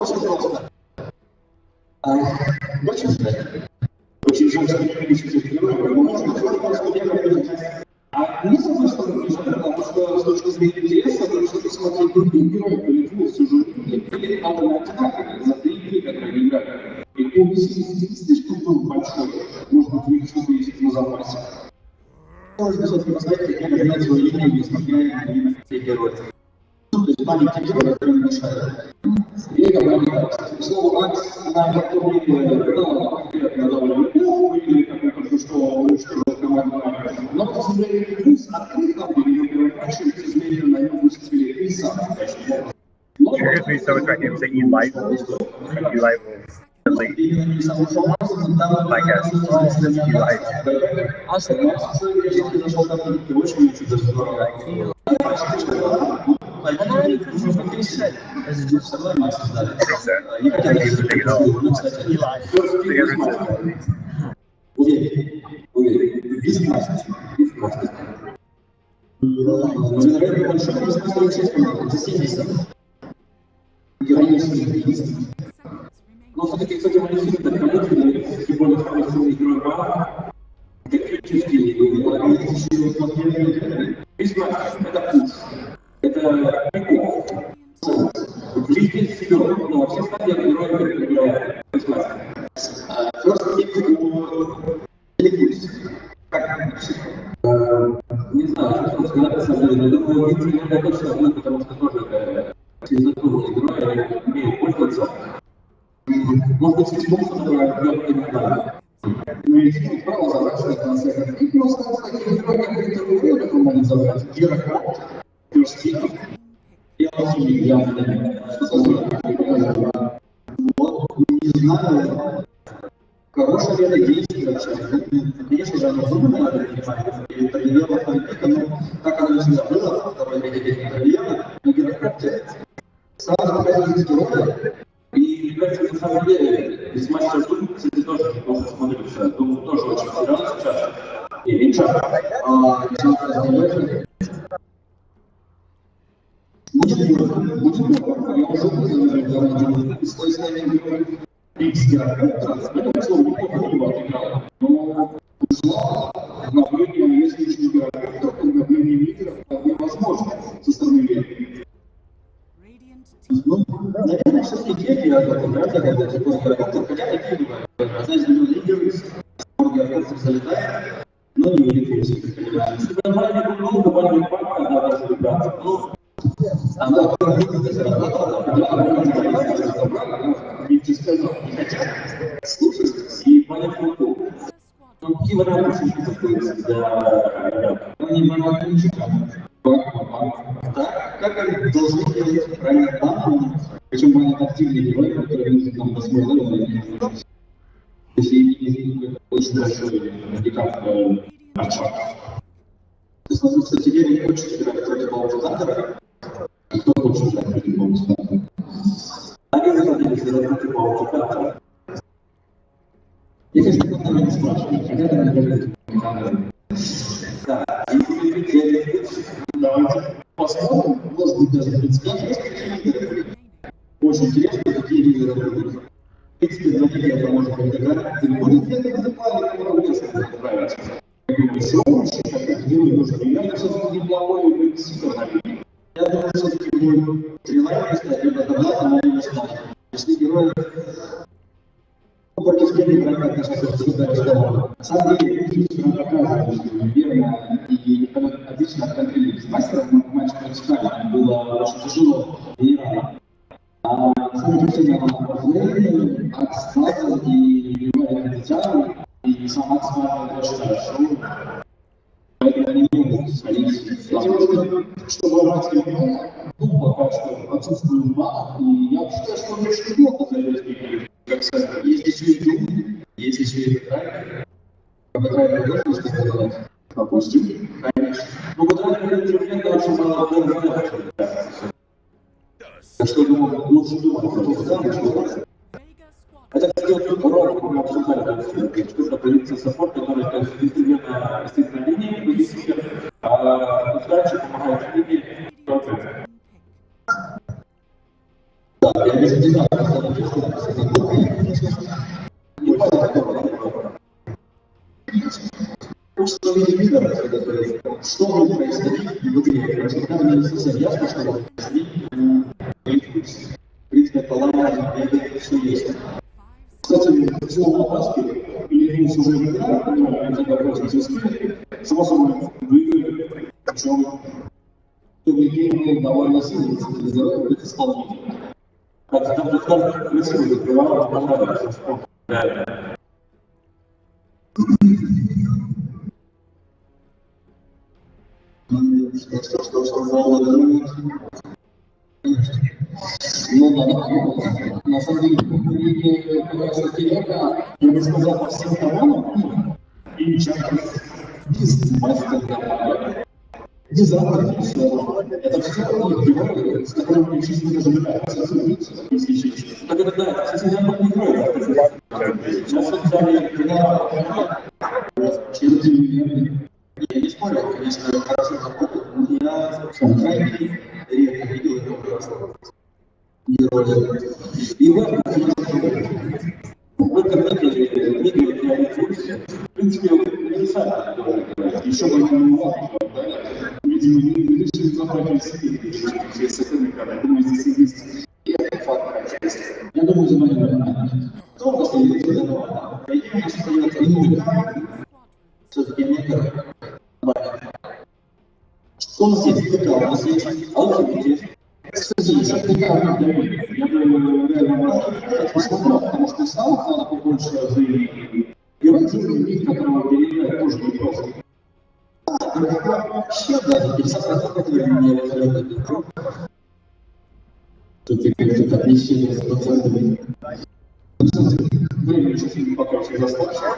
Очень просто. Очень жаль, количество героев, но можно просто не самое что потому что с точки зрения интереса, потому что посмотреть других героев, или все же или надо на одинаковые, за 3 игры, которые играли. И он слишком был большой, может быть, у них что-то есть на запасе. Можно все-таки посмотреть, как играть свою линию, несмотря на все герои. То есть маленькие герои, которые мешают. Вега маленькая. К слову, Акс, она как-то конкретно довольно неплохо, или как-то что уничтожил команду. Но, к сожалению, плюс открытым, или большим, к сожалению, на нем выступили и сам, конечно. Seriously, so it's like it's EWolves, like guess Но все-таки, кстати, манифесты коллеги, тем более хороший герой Бага, технически, это путь. Это прикол. Жизнь силён, но все стадии героя играют. Просто не знаю, что сказать, на самом деле, но думаю, я точно будет, потому что тоже через эту игру умею пользоваться. Может быть, почему я не знаю. Но если право забрать концерт, и просто такие герои, которые герои могут забрать. Гера, Перстик, и алхимик, вот, не знаю, хорошая ли это действие, конечно же, оно трудно, надо понимать, и это дело политика, но как оно всегда было, второй веке карьеры, на Герократе, сразу показывают героя, и, кажется, на самом деле, из мастера Зум, кстати, тоже неплохо смотрится, Зум тоже очень серьезно сейчас, и Ричард, будет, я уже буду, с нами X-Герократа, это, безусловно, неплохо его отыграл, но ушла обновление, если еще Герократа, то обновление лидеров вполне возможно со стороны Веги. Ну, наверное, все-таки Веги, когда такой Герократа, хотя такие бывают, знаете, лидеры, Герократа залетает, но не лидеры все-таки понимают. Если бы нормально был, добавили пара, она даже ребята, ну, она не сказал, не хотят слушать и понять руку. Ну, какие варианты существуют для ребят? Ну, не понимают ничего. Так, как они должны делать правильно план, причем они активные герои, которые нужно там посмотреть, если не очень большой handicap матча. То есть, кстати, я не хочу играть против Баутизатора, и кто хочет играть против Баутизатора. Они заходились против Баутизатора. Я, конечно, никогда не спрашиваю, когда это не говорит. Да, давайте посмотрим, может быть, даже предсказать, какие лидеры. Очень интересно, какие лидеры будут. В принципе, за лидеры это можно подыграть. И будет ли это вызывали, которого леса отправить? Я думаю, все лучше, как герой нужно. Я все-таки неплохой инвеститор на линии. Я думаю, все-таки будет тренировать, если либо тогда, но не знаю. Если герой против Веги играть, конечно, всегда разговор. На самом деле, он показывает, что верно и отлично контролирует с мастером, матч принципиально было очень тяжело и рано. А на самом деле, Акс Акс и Вега и сам Акс очень хорошо. Поэтому они не могут сходить. Возможно, чтобы ворвать ребенка, пока что отсутствует маг, и я считаю, что он очень неплохо зайдет. Как сказать, есть еще и Doom, есть еще и Вега. Вега тоже сказать, допустим, конечно. Но Вега это очень мало Вега. Так что, думаю, лучше думать, что это, кстати, ролик мы обсуждали, что позиция саппорт, который стоит на линии, а дальше помогает линии. Да, я Что вы не видите, что будет происходить в игре? Когда вы не совсем ясно, что будет происходить. В принципе, поломать все есть. Кстати, все опаски, или уже в играх, это вопрос не успели, само собой выиграли, причем игры довольно сильно специализированы в исполнителе. Как там красиво закрывало, понравилось. Да. Что голодно. Ну да, на самом деле, конечно, Вега, я бы сказал, по всем сторонам, и часто бизнес-мастер, дизайнер, это все герои, с которыми чисто зажигаются, если честно. Так это да, кстати, я не герой, сейчас когда я не спорю, конечно, хорошо работает, но я крайне редко видел этого героя. И в этом видео я в принципе, универсально. Еще бы не мог, видимо, не решили забрать себе с этими каналами. Думаю, здесь есть и этот факт. Я думаю, забрали. Кто у вас не видит этого? Я остается именно. Все-таки не первый. Что у нас есть? У нас есть алфавит. Кстати, еще прикольно, я бы реально посмотрел, потому что стал надо побольше заявлений. И вот заявлений, которого переиграть тоже не просто. Вообще даже 50% которые мне выходят. Тут как-то так не сильно с процентами. Время сейчас не пока все достаточно.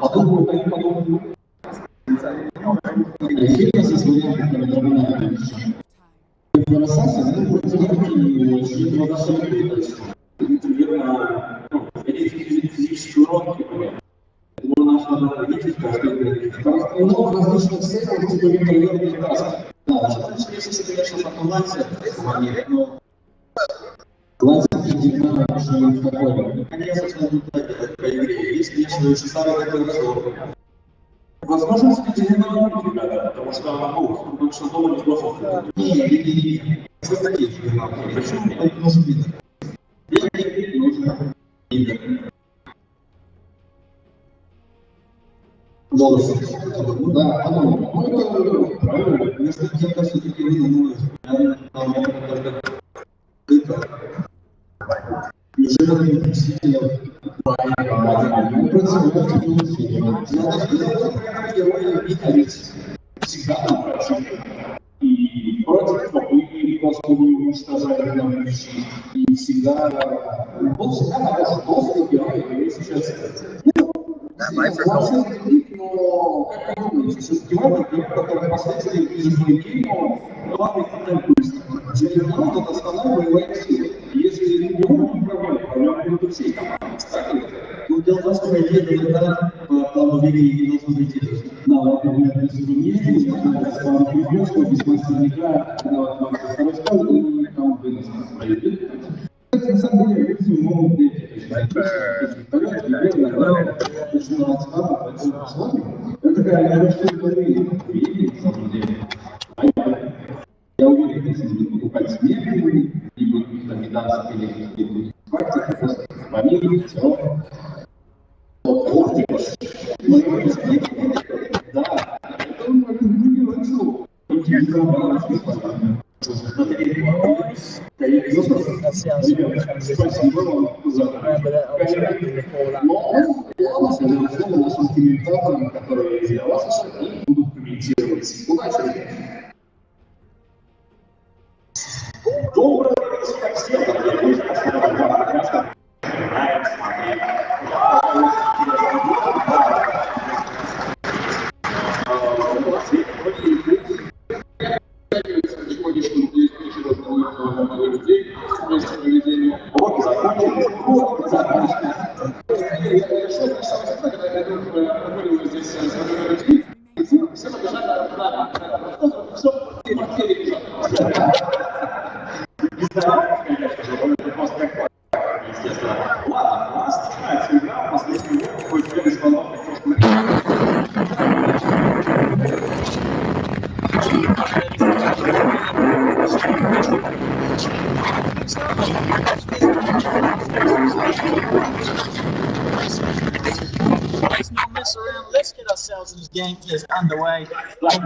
Подумаю, подумаю. Фильм со своими напоминаниями. Бросаться, ну, примерно, физический урон, его нужно видеть каждый много различных целей, типа интервьюерных тасков. Да, если, конечно, фотография, но глаза видимо, что не такое. Конечно, по игре. Есть, конечно, очень старый такой разговор. Возможно, кстати, ребята, потому что дома неплохо. Не. Почему мне нужен лидер? Мне нужен лидер. Да, правильно. Если где-то все-таки не нужен, неужели действительно всегда и против попытки просто уничтожать нам вещи. И всегда он всегда хороший толстый герой, и сейчас но как вы думаете, все-таки герой, который впоследствии призывной геймом, главный контент-пульс. Джерри это основная боевая сила. Если не он управляет, проблема будет всей команды. Кстати, ну, дело в том, что иногда по плану Вега не должен зайти. Да, вот, например, если вы не ездите, с вами придешь, что без мастер-ника, когда вам рассказывают, и там выносят свои. На самом деле, люди могут быть. Это такая небольшая болезнь, на самом деле. Я уверен, если не покупать смертные, либо каких-то медасов или каких-то фактов, просто помимо всего. Да, это не вышел. Спасибо вам за нашим комментаторам, которые для вас будут комментировать. Удачи! Доброе вечер всем, дорогие друзья! Вот закончилось. Let's not mess around. Let's get ourselves in this game is underway. What do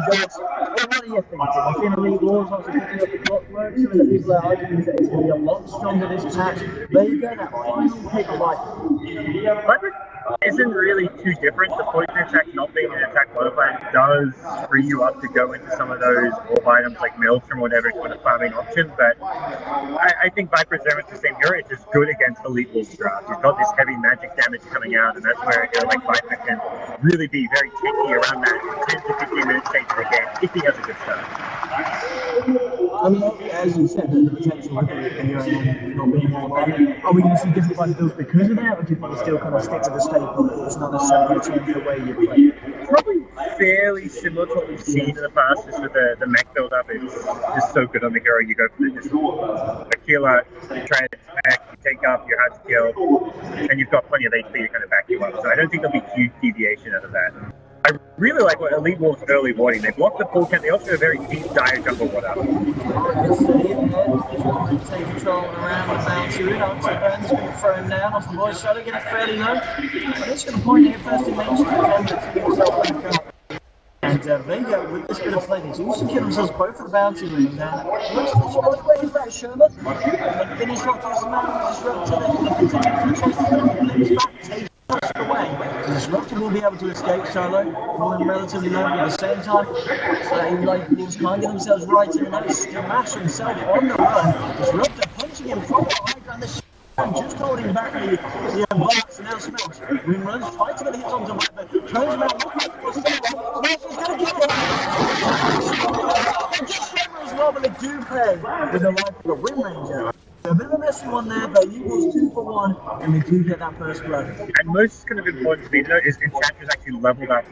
you think? I think EWolves obviously picking up the clockwork. Some of the people are arguing that it's going to be a lot stronger this match. Vega, that final pick of Viper isn't really too different. The poison attack not being an attack modifier does free you up to go into some of those orb items like Maelstrom or whatever for the farming option, but I think Viper's very much the same hero. It's just good against Elite Wolves draft. You've got this heavy magic damage coming out, and that's where a hero like Viper can really be very tanky around that 10 to 15 minute stage of the game if he has a good start. I mean, as you said, the potential with the hero not being more bad. Are we going to see different fight builds because of that, or do you think you still kind of stick with the staple that it's not necessarily going to change the way you play? Probably fairly similar to what we've seen in the past, just with the mech build up. It's just so good on the hero. You go for just a killer, you try to attack, you take up, you're hard to kill, and you've got plenty of HP to kind of back you up. So I don't think there'll be huge deviation out of that. I really like what Elite Wolves early warding. They block the full camp. They also have a very deep dire jungle water. Take control around the bouncer in. Burns going to throw him down off the voice shadow, getting fairly low. But it's going to point here first in nature. And Vega, with this bit of play, he's also killed themselves both for the bounty ring. Looks like she's going to back Sherman. And finish off this man, disrupted it. And continue to chase the glimpse back, take it away. Disruptor will be able to escape solo, falling relatively low, but at the same time, like Wolves can't get themselves right in the net. Smash himself on the run. Disruptor punching him from the high ground. Just holding back the blocks and now Smash. Rim runs, tries to get the hits onto Viper, turns him out, Smash is going to get it! Just as well, but they do play with the life of the Rim Ranger. A bit of a messy one there, but EWolves 2 for 1, and they do get that first blood. And most kind of important to me to note is Enchantress actually leveled up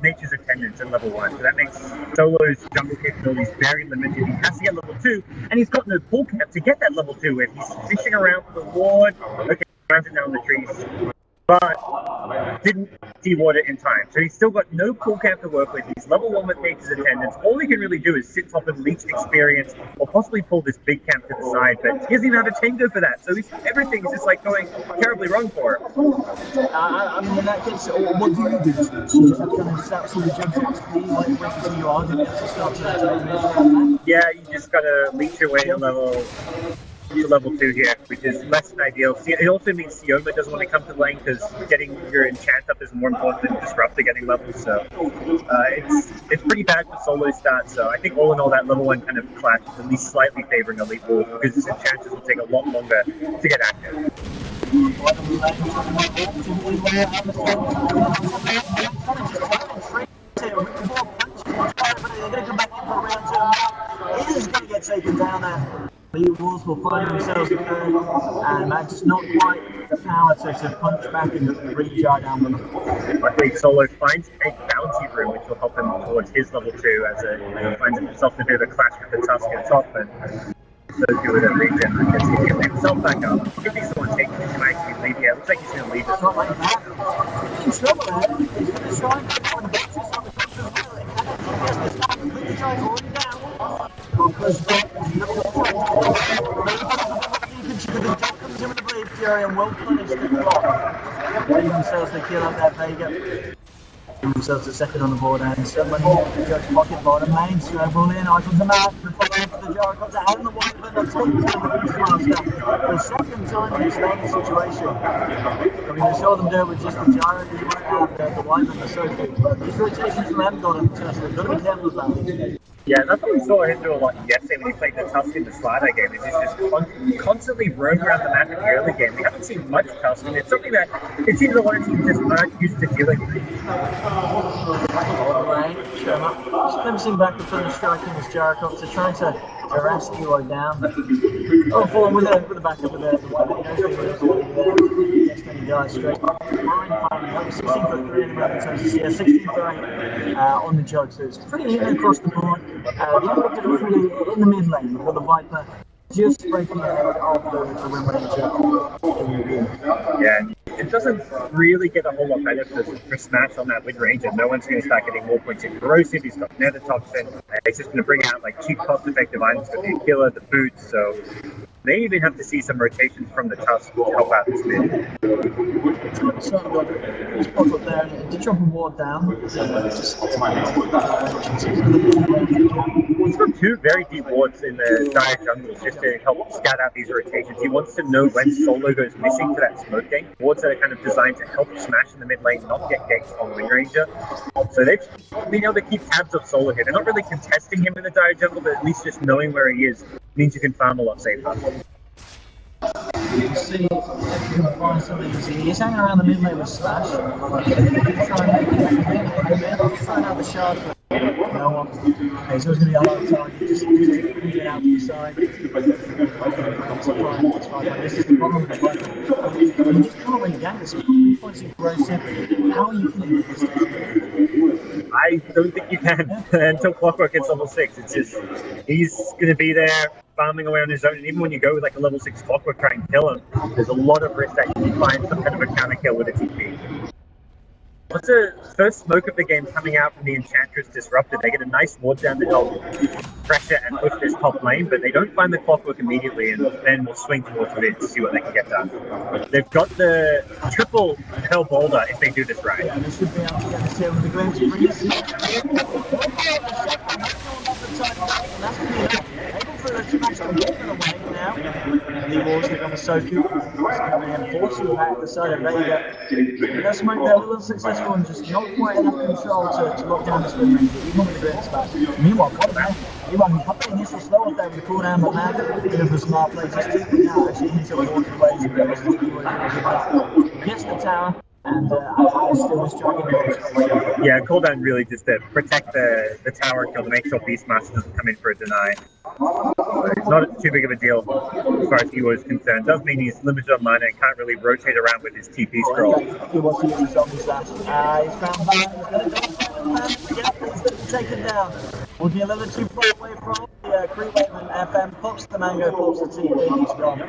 Nature's Attendance at level 1, so that makes Solo's jungle capabilities very limited. He has to get level 2, and he's got no pull camp to get that level 2 with. He's fishing around for the ward, okay, runs it down the trees, but didn't de-ward it in time. So he's still got no pull camp to work with. He's level 1 with Nature's Attendance. All he can really do is sit top and leech experience, or possibly pull this big camp to the side, but he doesn't even have a tango for that. So everything's just like going terribly wrong for him. I mean, in that case, what do you do? So you just have to kind of start sort of jump XP, like wait until you are going to start to yeah, you just gotta leech your way to level 2 here, which is less than ideal. It also means Sioma doesn't want to come to lane because getting your enchant up is more important than Disruptor getting levels, so it's pretty bad for solo start. So I think all in all that level 1 kind of clash is at least slightly favoring Elite Wolves because this enchanters will take a lot longer to get active. It is going to get taken down there. The Wolves will find themselves third, and that's not quite the power to punch back and really jar down them. I think Solo finds a bounty room, which will help him towards his level 2 as he finds himself in a bit of a clash with the Tusk and top, and those two with a regen, I guess he can get himself back up. If he's the one taking him, he might actually leave. Yeah, it looks like he's going to leave us. Not like that. He's in trouble there. He's going to try and get on the boxes on the top as well. And that's the completely trying already down. Because comes in with the Brave Fury and well punished the block. Getting themselves the kill up there, Vega. Getting themselves a second on the board, and someone here the Judge pocket bottom lane, snowball in, icons the map, the follow up to the Jericho's out in the wide, but they'll take down the Beastmaster. The second time in this lane situation. I mean, we saw them do it with just the gyro, you might have the wide and the circuit, but these rotations from them got them, so they've got to be careful about it. Yeah, that's what we saw him do a lot yesterday when he played the Tusk in the Slider game. Is just constantly roam around the map in the early game. We haven't seen much Tusk, and it's something that it seems the one team just aren't used to dealing with. Glimpsing back and finish striking this Jericho to trying to harass Elo down. Oh, falling with the backup with the weapon. Next time he dies straight. Ryan climbing up 16 for 3 in the moment, so 16 for 8 on the jug, so it's pretty even across the board. In the mid lane, we've got the Viper just breaking the head off the Rim Ranger. Yeah, it doesn't really get a whole lot better for Smash on that Wind Ranger. No one's going to start getting more points in Corrosive. He's got Nether Toxin. He's just going to bring out like cheap, cost-effective items for the Killer, the boots. So May even have to see some rotations from the Tusk to help out this mid. So he's popped up there and did drop a ward down. He's got two very deep wards in the dire jungles just to help scout out these rotations. He wants to know when solo goes missing for that smoke gank. Wards that are kind of designed to help smash in the mid lane, not get ganked on Wind Ranger. So they've been able to keep tabs of solo here. They're not really contesting him in the dire jungle, but at least just knowing where he is means you can farm a lot safer. You can see if you can find something easy. He's hanging around the mid lane with Slash. Try and make it trying out the shard, but no one. Okay, so it's going to be a hard target. Just get out to the side. This is the problem with the weapon. You just can't win ganks. Points in very simple. How are you going to do this? I don't think you can until Clockwork gets level 6. It's just, he's going to be there farming away on his own, and even when you go with like a level 6 Clockwork try and kill him, there's a lot of risk that you find some kind of a counter kill with a TP. What's the first smoke of the game coming out from the Enchantress Disruptor? They get a nice ward down to help pressure and push this top lane, but they don't find the Clockwork immediately, and then will swing towards mid to see what they can get done. They've got the triple Hell Boulder if they do this right. Yeah, they should be able to get this here with the glimpse. Bring it. That's going to be enough. Able for the smash to get them away now. EWolves take on the Soku. It's coming in, forcing back the side of Vega. They'll smoke there, a little successful and just not quite enough control to lock down this Wind Ranger, even with the greatest back. Meanwhile, what about EWolves? He popped the initial slow off there with the cooldown, but now bit of a smart play. Just keeping now, actually, he's got walking ways and gets the tower. And I still was trying. Yeah, cooldown really just to protect the tower kill to make sure Beastmaster doesn't come in for a deny. It's not too big of a deal as far as EWolves is concerned. Does mean he's limited on mana and can't really rotate around with his TP scroll. He wants to use his zombie slash. He's found that. He's going to take him down. We'll be a little too far away from the creep wave and FM pops the mango, pops the TP. He's gone.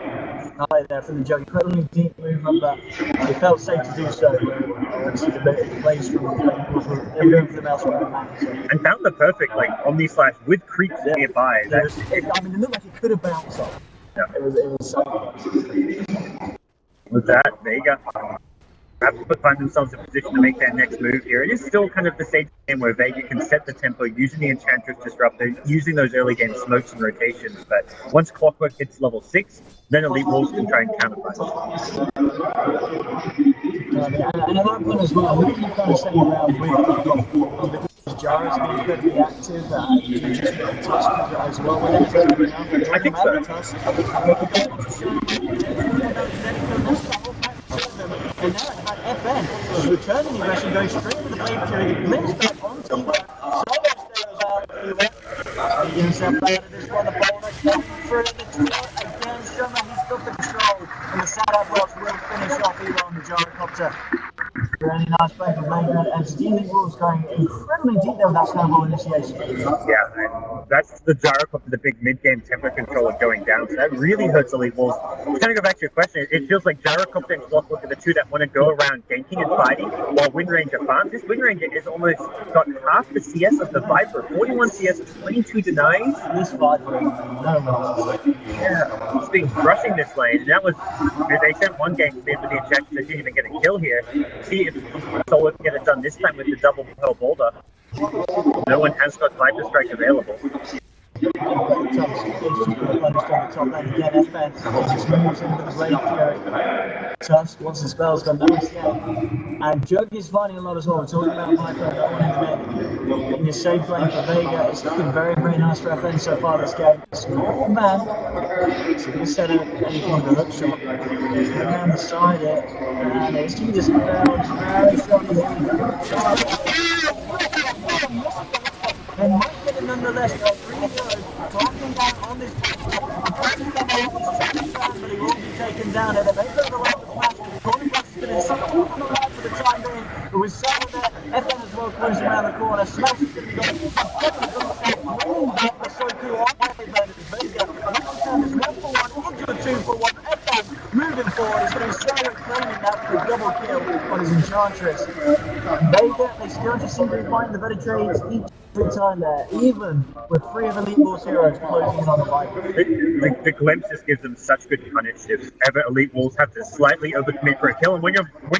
High there from the jug. Incredibly deep movement, but it felt safe to do so. Obviously, the plays from they were going for the mouse from the map. And found the perfect like Omni Slash with creeps nearby. I mean, it looked like it could have bounced off. Yeah. It was so. With that, Vega have to find themselves in position to make their next move here. It is still kind of the stage game where Vega can set the tempo using the Enchantress Disruptor, using those early game smokes and rotations, but once Clockwork hits level 6, then EWolves can try and counterpunch. And at that point as well, we can kind of stay around with Jar's been incredibly active, you just get the Tusk as well. I think so. And now it's about FN. So returning aggression going straight to the blade carry, glimpse back onto the solo stairs out. He gives himself out of this one, the boulder coming through the door again. Sherman, he's got the control. And the side-up blocks will finish off here on the gyrocopter. Really nice play from Vega, and Stealing Wolves going incredibly deep there with that snowball initiation. Yeah, and that's the gyrocopter, the big mid-game tempo controller going down, so that really hurts EWolves. To kind of go back to your question, it feels like gyrocopter and Clockwork are the two that want to go around ganking and fighting, while Wind Ranger farms. This Wind Ranger has almost got half the CS of the Viper, 41 CS, 22 denies. This Viper, yeah, he's been crushing this lane, and that was, they sent one game to the Enchantress, they didn't even get a kill here. See if Solo can get it done this time with the double Pearl Boulder. No one has got Viper Strike available. Tusk, once the spell's gone nice, yeah. And Jug is finding a lot as well. We're talking about Viper and that one in the mid. In your safe lane for Vega, it's looking very, very nice for FN so far this game. Small man. So he's going to set up anything with a hook shot. He's going down the side here. And it's just very strongly here. And might get it nonetheless, though. Really good. Talking down on this. But he will be taken down. And they've got the last match. Corner Plus is going to sit on the line for the time being. But with Solo there, FN as well closing around the corner. Smash is going to be going. Bringing back the Soku on the Vega. There's 1-for-1 into a 2-for-1. FN moving forward. It's going to be Solo claiming that for a double kill on his Enchantress. Vega, they still just seem to be finding the better trades each. Every time there, even with 3 of EWolves heroes closing in on the Viper. The glimpse just gives them such good punish if ever EWolves have to slightly overcommit for a kill. And when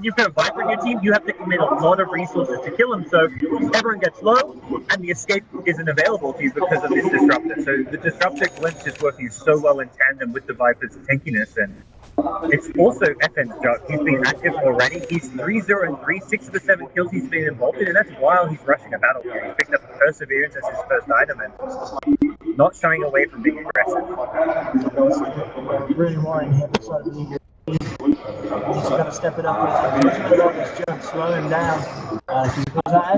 you've got a Viper in your team, you have to commit a lot of resources to kill him. So everyone gets low, and the escape isn't available to you because of this disruptor. So the disruptor glimpse is working so well in tandem with the Viper's tankiness, and it's also FN's job. He's been active already. He's 3-0 and 3, 6 of the 7 kills he's been involved in, and that's while he's rushing a battle here. He's picked up Perseverance as his first item and not shying away from being aggressive. Really worrying here beside the league. He's got to step it up. Unfortunately, this Jug slow him down. As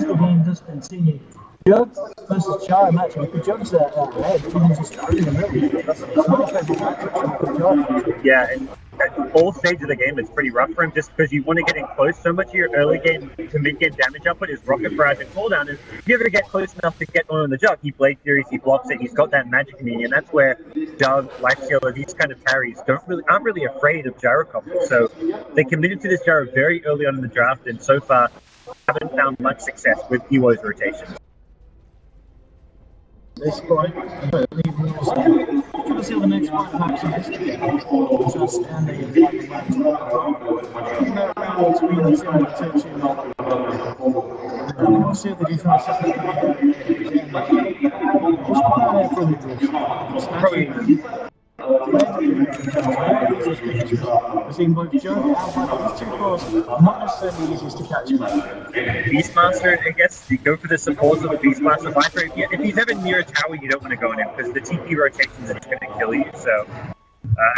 the game does continue, Jug versus Chara matchup. The Jug's ahead, he's just starting in the middle. It's not a favorite matchup for Jug. Yeah, and at all stages of the game, it's pretty rough for him just because you want to get in close. So much of your early game to mid game damage output is rocket barrage and cooldown. And if you ever get close enough to get on the Jug, he Blade Furies, he blocks it, he's got that magic immunity, and that's where Jug, Lifestealer, these kind of carries aren't really afraid of gyro combos. So they committed to this gyro very early on in the draft, and so far haven't found much success with EWolves rotations. This point, but EWolves going to see the next one perhaps in this game. Just standing in the match. Between the two and the two. We'll see what the defense is. We're seeing both Joe and Viper, these two pros, not necessarily the easiest to catch. Beastmaster, I guess, you go for the supports of the Beastmaster Viper. If he's ever near a tower, you don't want to go in him because the TP rotations are just going to kill you. So,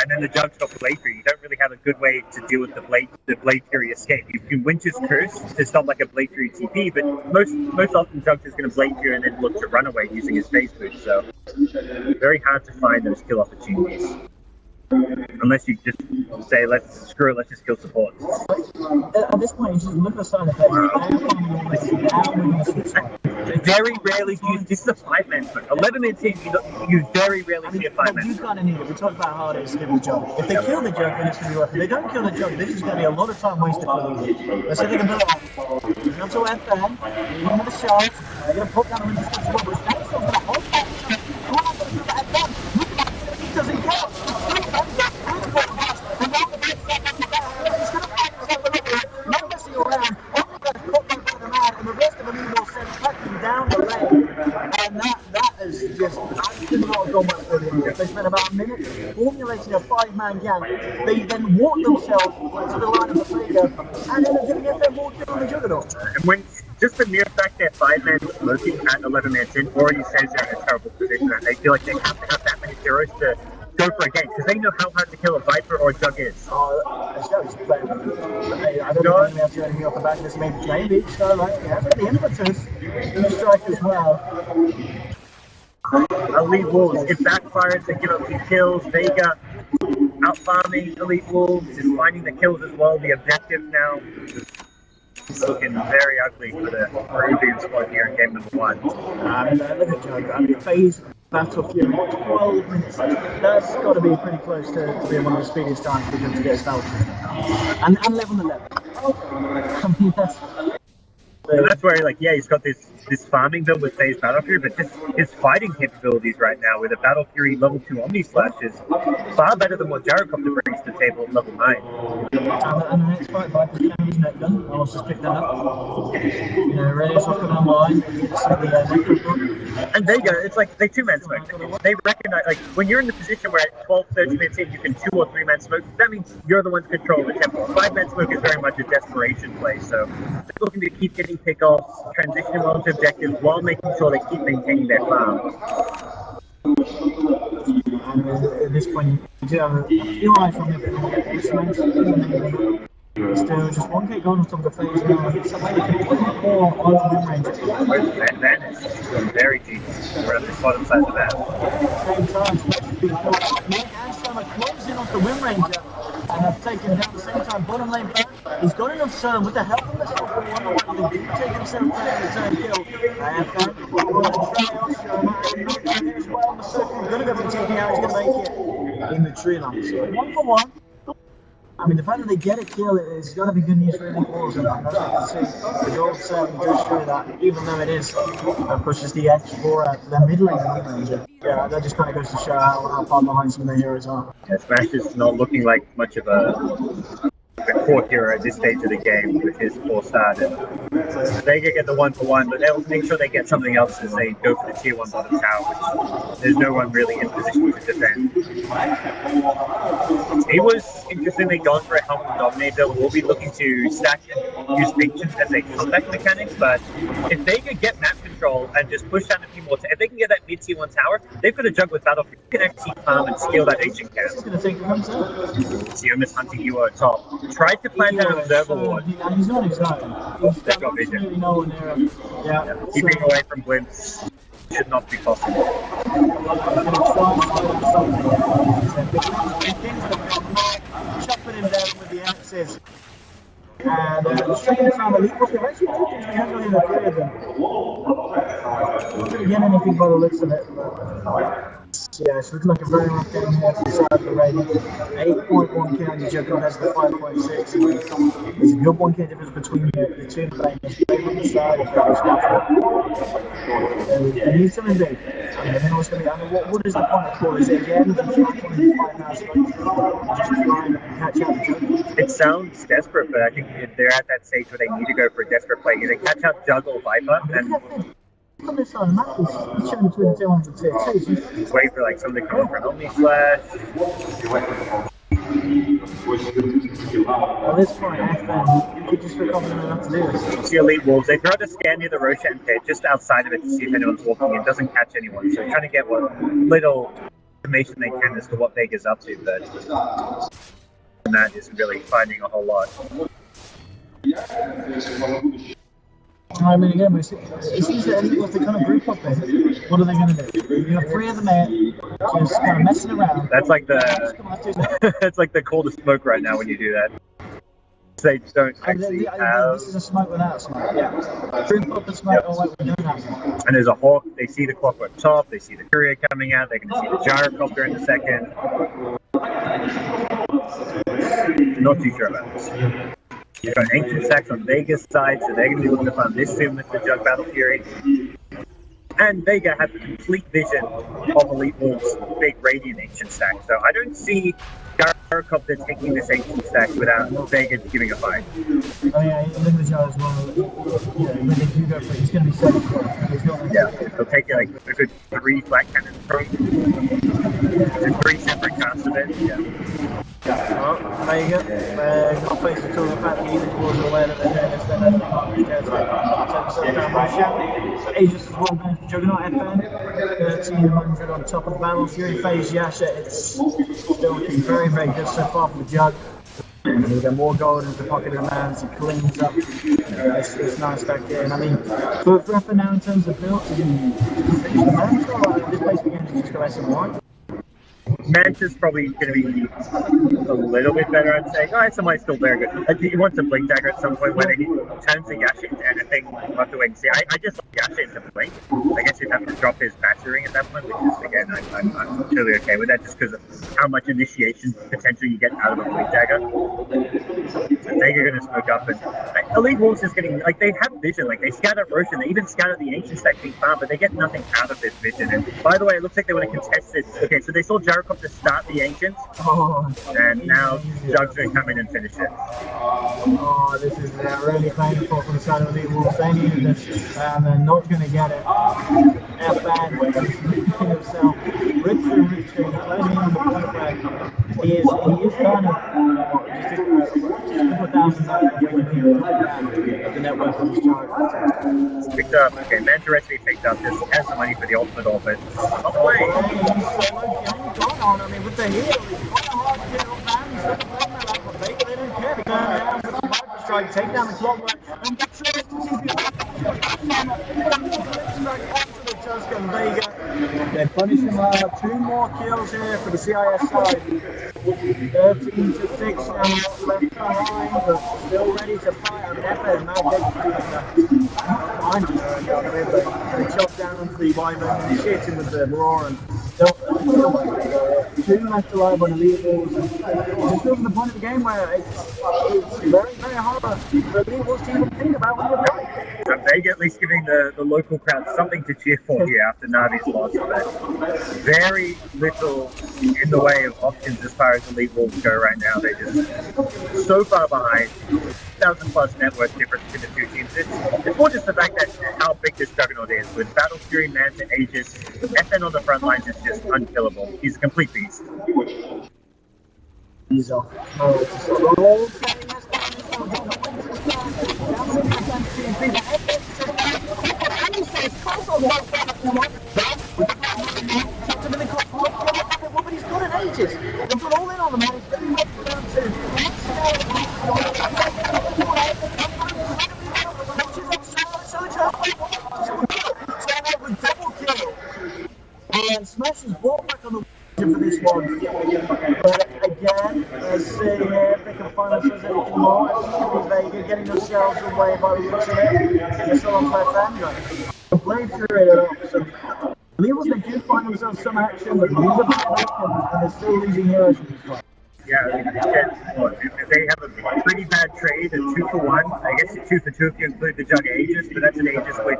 and then the Jug's got Blade Fury. You don't really have a good way to deal with the Blade Fury escape. You can Winter's Curse to stop like a Blade Fury TP, but most often Jug is going to Blade Fury and then look to run away using his phase boost. So, very hard to find those kill opportunities. Unless you just say, let's just kill support. At this point, you just look at the side effects. Very rarely do you, this is a 5-man smoke. 11-man team, you very rarely see a 5-man You kind of need it. We talked about how hard it is to kill the Jug. If they kill the Jug, then it's going to be worth it. If they don't kill the Jug, this is going to be a lot of time wasted for them. Let's say they can build up. Not to FN, you're going to shot, you're going to put down the windows. He doesn't count. Down the lane, and that is just absolutely not gone much further. They spent about a minute formulating a 5-man gang. They then walked themselves to the line of the Vega, and then they're going to get their more kill on the Juggernaut. And when just the mere fact that 5-man smoking at 11-man team already says they're in a terrible position, and they feel like they have to have that many heroes to go for a game because they know how hard to kill a Viper or a Jug is. I don't know if we have to do anything off the back of this, maybe. So, yeah, the impetus to strike as well. EWolves, it backfires, they give up 2 kills. Vega out farming EWolves, is finding the kills as well. The objective now is looking very ugly for the Peruvian squad here in game number 1. Look at Jug. Phase battle Fury, 12 minutes. That's got to be pretty close to being one of the speediest times for him to get his battle. And 11-11. I mean, that's where, like, yeah, he's got this farming build with phase Battle Fury, but just his fighting capabilities right now with a Battle Fury level 2 Omni Slash is far better than what Gyrocopter brings to the table at level 9. And the next fight, Viper's carrying his neck gun. I'll just pick that up. Ray's looking online. And Vega, it's like they 2-man smoke. They recognize, like, when you're in the position where at 12, 13-man team you can 2 or 3-man smoke, that means you're the ones controlling the tempo. 5-man smoke is very much a desperation play, so they're looking to keep getting pickoffs, transitioning well to objectives while making sure they keep maintaining their farm. And at this point, you do have a few eyes from it. Still, just 1k going on top of the phase now. It's a more on the win range. That is very deep. We're at the bottom side of that. Same time, Nick and Summer closing off the win ranger and have taken down at the same time. Bottom lane back. He's got enough Sun with the help of the Squadron. They do take himself back in the turn kill. And as well on the circle. We're going to go for the TP now. He's going to make it in the tree line. So 1 for 1. I mean, the fact that they get a kill is going to be good news for EWolves, and as you can see, the gold certainly does show that, even though it is pushes the edge for their mid lane anyway. Yeah, that just kind of goes to show how far behind some of their heroes are. Yeah, Smash is not looking like much of a core hero at this stage of the game with his 4-star. Vega get the 1-for-1, but they'll make sure they get something else as they go for the tier 1 bottom tower, which there's no one really in position to defend. He was interestingly gone for a helmet dominator. We'll be looking to stack and use Ancient as a comeback mechanic, but if they could get map control and just push down a few more, if they can get that mid tier 1 tower, they've got a jug with Battlefield. You can actually farm and scale that Ancient camp. He's going to take him. Siomis hunting you at top. Tried to plant down an observer ward. He's not his own. They've got vision. No one there. Yeah. Keeping away from blimps should not be possible. Chopping him down with the axes. And the stream family, they're actually handling the three of them. Not going to get anything by the looks of it. Yeah, it's looking like a very rough game here for the side of the rating. 8.1k on the jug compared to the 5.6. There's a good 1k difference between the two players. On the side of they need something big. I mean, what's going to be, I mean, what is the point of call? Is it again? Just try and catch up the jug? It sounds desperate, but I think they're at that stage where they need to go for a desperate play. Either catch up Jug or Viper, and on this side of the map, he's showing between the tier 1s and tier 2s. just wait for like somebody to come in for an Omni Slash. At this point, F-Man, you just feel confident enough to do this. See EWolves, they throw out a scan near the Roshan pit, just outside of it to see if anyone's walking in. Doesn't catch anyone, so they're trying to get what little information they can as to what Vega's up to, but that isn't really finding a whole lot. I mean, again, it seems that EWolves, they kind of group up there. What are they going to do? You have three of them here, just kind of messing around. That's like that's like the coldest smoke right now when you do that. They don't actually have... This is a smoke without smoke, yeah. Group up the smoke, oh wait, we don't have smoke. And there's a hawk, they see the clockwork top, they see the courier coming out, they're going to see the gyrocopter in a second. Not too sure about this. You've got Ancient Stacks on Vega's side, so they're going to be looking to find this soon with the Jug Battle Fury. And Vega have complete vision of EWolves' big Radiant Ancient Stack, so I don't see Gyrocopter taking this Ancient Stack without Vega giving a fight. I mean, look at the jar as well. When they do go for it, it's going to be safe. Yeah, they'll take like a good 3 flat cannons from just 3 separate casts of it. Yeah. Oh, there you go. Not placed at all. The fact that EWolves aware that they're doing this, then they can't reach out to down by shout. Aegis as well going for Juggernaut FN. 1300 on top of the battle. Fury phase Yasha. It's still looking very, very good so far for the Jug. We've got more gold into the pocket of the man as he cleans up. It's nice back there. And I mean, for Rapper now in terms of build, did you finish the match or this place begins to just go SM1? Manta's probably going to be a little bit better, I'd say. Oh, somebody's still very good. He wants a Blink Dagger at some point, whether he turns the Yasha into anything, we'll have to wait and see. I just like Yasha into Blink. I guess he'd have to drop his Master Ring at that point, which is, again, I'm totally okay with that, just because of how much initiation potential you get out of a Blink Dagger. So Vega going to smoke up, and EWolves is getting, like, they have vision, like, they scatter Roshan, they even scatter the Ancient Stack being farmed, but they get nothing out of this vision. And by the way, it looks like they want to contest this. Okay, so they saw Jericho to start the Ancients, and now Jug's going to come in and finish it. Oh, this is really painful from the side of the EWolves. They needed this, and they're not going to get it. F-Bad, making himself richer and richer, closing in on the point where he is kind of just a couple thousand of the net worth of his charge. Picked up, okay, Manta recipe picked up, just has the money for the ultimate orbit. On the way! I mean, with the heel, he's quite a hard to get off man. He's going to play that out, but they don't care. They turn down with the Viper Strike, take down the clockwork, and get through it to see the Tusk and Vega. They're punishing out 2 more kills here for the CIS side. 13 to 6 now left behind, but still ready to fight. I mean, FA and Mad behind him. They chop down onto the Wyvern and hit him with the roar, and Two left to live on EWolves. Just feels the point of the game where it's very, very hard for EWolves to even think about when you're playing. And Vega at least giving the local crowd something to cheer for here after Navi's loss, but very little in the way of options as far as EWolves go right now. They're just so far behind. 1,000+ net worth difference between the two teams. It's more just the fact that how big this juggernaut is. With Battle Fury, Manta, Aegis, FN on the front lines is just unkillable. He's a complete beast. He's off. He's got an Aegis. They've got all in on the man. And Smash is brought back on the for this one. But again, let's see here if they can find themselves anything more. It's Vega getting themselves away by the looks of it. They're still on Vega. The play through it up. So EWolves, they do find themselves some action, but lose a bit and they're still losing heroes from this one. Yeah, if they have a pretty bad trade, a 2-for-1, I guess it's 2-for-2 if you include the Jug Aegis, but that's an Aegis which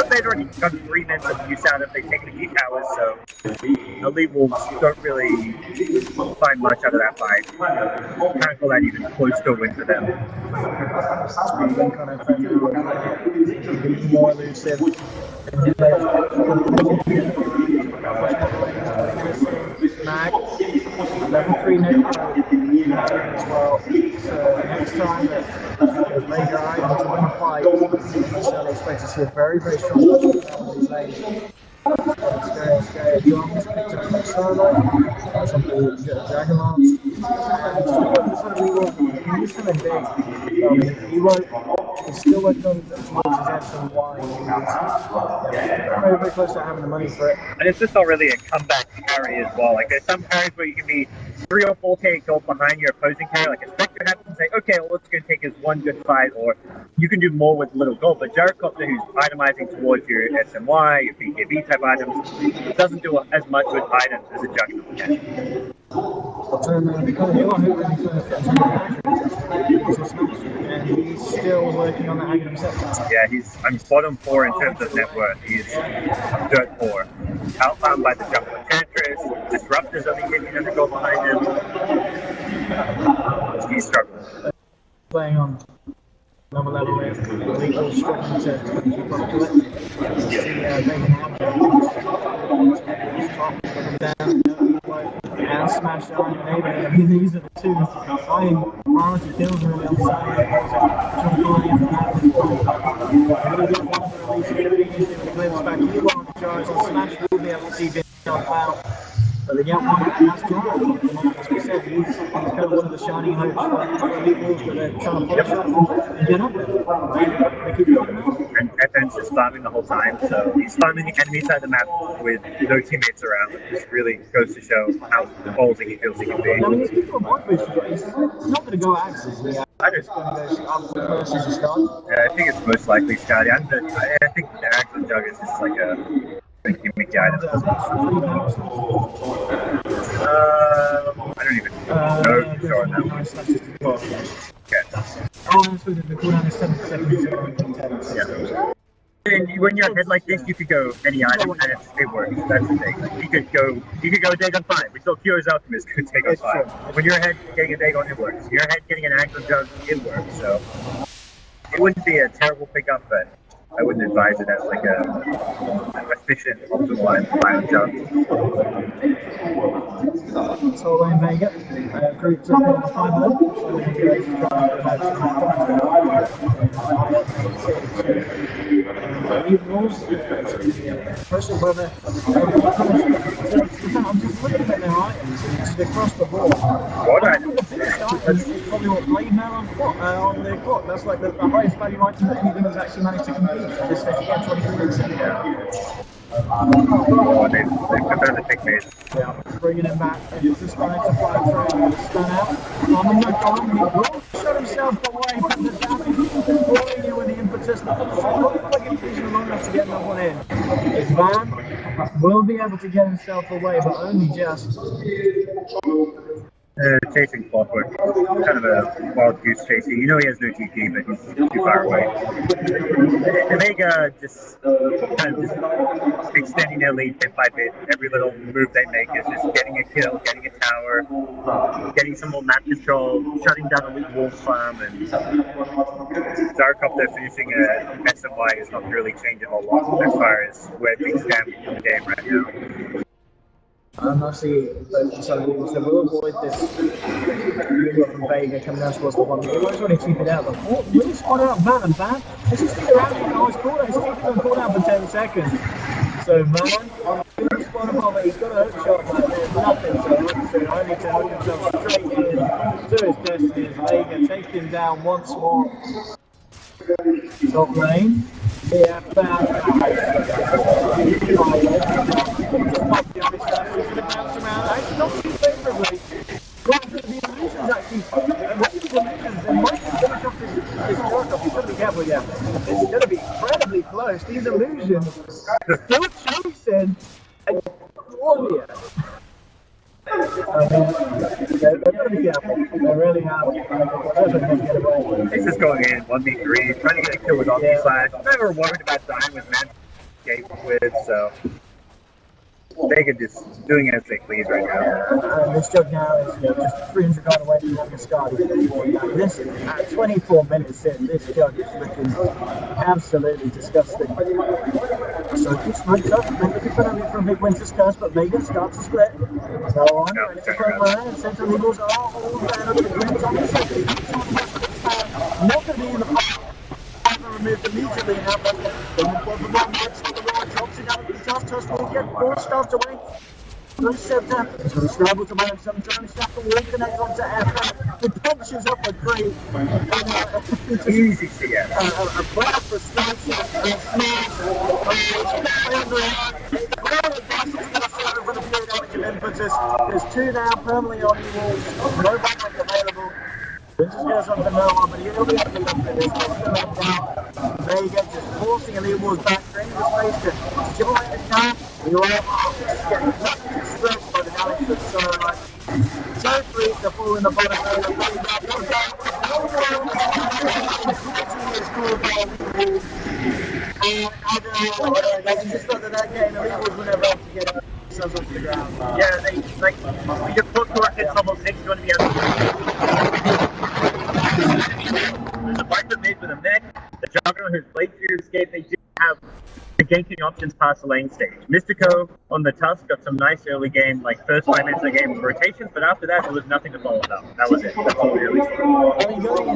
they've already done 3 minutes of use out if they take the key towers, so the EWolves don't really find much out of that fight. Can't call that even close to a win for them. More elusive. Mag, level 3 net as well. So next time that Vega are able to win a fight, so they expect to see a very, very strong on these lanes. Scary drums, picked up from solo, some Dragon Lance, and just sort of EWolves, he's something big. I mean, he's still working on towards his Epson Y. He's very, very close to having the money for it. And it's just not really a comeback carry as well. Like, there's some carries where you can be 3 or 4k gold behind your opposing carry. Like, a Spectre has to say, okay, well, it's going to take us one good fight, or you can do more with little gold. But Gyrocopter, who's itemizing towards your SMY, your BKB type items, doesn't do as much with items as a Juggernaut can. And he's still working on the Aghanim himself. Yeah, I'm bottom 4 in terms of net worth. He's dirt poor. Outbound by the Jungle Enchantress. Disruptor's only 1,500 gold behind him. He's struggling. Playing on another level with EWolves struggling to keep up to it. See Vega and Smash down Vega. I mean, these are the two fine priority kills really on the side. Back EWolves charge on Smash will be able to see himself out. But they get one last time. As we said, he's kind of one of the shining hopes for EWolves, but they're trying to polish up and get up there. They keep going out. And FN's just farming the whole time, so he's farming the enemy side of the map with no teammates around, which really goes to show how ballsy he feels he can be. I mean, he's people want push, he's not going to go Axis. I just versus a Scud. Yeah, I think it's most likely Scotty. I think the Axis Jug is just like a gimmicky item. I don't even know for sure now. Okay. Oh, that's what the cooldown is 7 seconds. Yeah. And when you're ahead like this, you could go any item and it works. That's the thing. Like, you could go Dagon 5. We saw Kyo's Alchemist could take on 5. When you're ahead getting a Dagon, it works. If you're ahead getting an Axis Jug, it works. So it wouldn't be a terrible pickup, but I wouldn't advise it as like an efficient, optimal line jump. So in Vega, grouped up in the 5 level, so EWolves, first of all, I'm just looking at their items, it's across the board. What items? It's probably what Blade Mail on their clock. That's like the highest value item that anything has actually managed to compete. This stage again, 23 minutes. Oh, they've prepared the big base. Yeah, bringing him back. It's just going to fly through. Stun out. On the column, he will shut himself away, but the damage pouring in with the impetus. The looks like it's long enough to get that one in. It's Van. will be able to get himself away, but only just. Chasing clockwork. Kind of a wild goose chase. You know he has no GP, but he's too far away. And Vega just kind of just extending their lead bit by bit. Every little move they make is just getting a kill, getting a tower, getting some more map control, shutting down the EWolves farm, and Zarkov they're finishing a SMY is not really changing a lot as far as where things stand in the game right now. Obviously, so we'll avoid this from Vega coming down towards the one. They always want to keep it out. But really spot out Van. Van, this is still around in nice corner. He's keeping them caught out for 10 seconds. So Van, really spot him over. He's got a hook shot, but there's nothing to hook to. Only to hook himself straight in to his destiny. Vega takes him down once more. Top lane. Yeah, not too favourably. The illusions actually, and Mike is going to jump his Jericho. He's got to be careful here. It's going to be incredibly close. These illusions still chasing and Warrior. They're going to be careful. They really have. He's just going in 1v3, trying to get a kill with Slash. Never worried about dying with man escape with, so Vega just doing as they please right now. This jug now is just 300 guard away from Vega Scar. This at 24 minutes in, this jug is looking absolutely disgusting. So he smokes up, and looking for a from Big Winter's Curse, but Vega starts to split. Go on, ready to put one in, Central Eagles are all down over the Grimms on the second. Not going to be in the fight. Removed immediately now, but the one next to the right drops it out of the toss will get more starts away. Receptor, so he's able to manage some damage after will connect onto F. The punches up a creep. Easy CS. A blast for strikes and there's two now permanently on the walls. No backup available. Winter's going something no one, but he'll be able to look at this. Vega just forcing a little back, bringing the space to chip away the car. You're getting stressed by the damage that's so like. So free to fall in the bottom of the I just thought that game, the Eagles were never able to get themselves off the ground. Yeah, they we just look towards it, almost Nick's going to be out of there's a fight that made with a mech. The Juggernaut has played through escape. They do have the ganking options past the lane stage. Mystico on the Tusk got some nice early game, like first 5 minutes of the game with rotations, but after that, there was nothing to follow up. That was it. That's all we really saw.